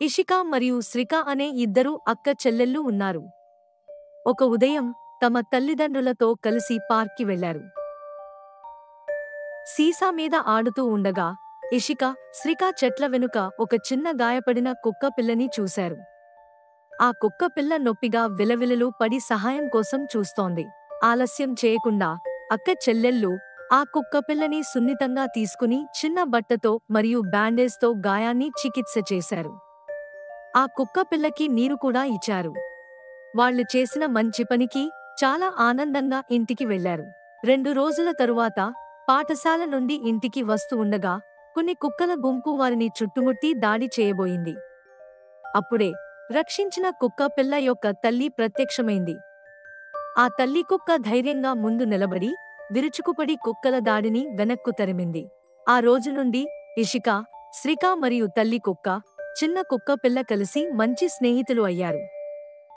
ఇషిక మరియు శ్రిక అనే ఇద్దరు అక్క చెల్లెళ్ళు ఉన్నారు. ఒక ఉదయం తమ తల్లిదండ్రులతో కలిసి పార్క్కి వెళ్లారు. సీసా మీద ఆడుతూ ఉండగా ఇషిక, శ్రిక చెట్ల వెనుక ఒక చిన్న గాయపడిన కుక్క పిల్లని చూశారు. ఆ కుక్క పిల్ల నొప్పిగా విలవిలలు పడి సహాయం కోసం చూస్తోంది. ఆలస్యం చేయకుండా అక్క చెల్లెళ్ళు ఆ కుక్కపిల్లని సున్నితంగా తీసుకుని చిన్న బట్టతో మరియు బ్యాండేజ్తో గాయాన్ని చికిత్స చేశారు. ఆ కుక్కపిల్లకి నీరు కూడా ఇచ్చారు. వాళ్ళు చేసిన మంచి పనికి చాలా ఆనందంగా ఇంటికి వెళ్లారు. 2 రోజుల తరువాత పాఠశాల నుండి ఇంటికి వస్తూ ఉండగా కొన్ని కుక్కల గుంపు వారిని చుట్టుముట్టి దాడి చేయబోయింది. అప్పుడే రక్షించిన కుక్క పిల్ల యొక్క తల్లి ప్రత్యక్షమైంది. ఆ తల్లి కుక్క ధైర్యంగా ముందు నిలబడి విరుచుకుపడి కుక్కల దాడిని వెనక్కు తరిమింది. ఆ రోజు నుండి ఇషిక, శ్రిక మరియు తల్లి కుక్క, చిన్న కుక్క పిల్ల కలిసి మంచి స్నేహితులు అయ్యారు.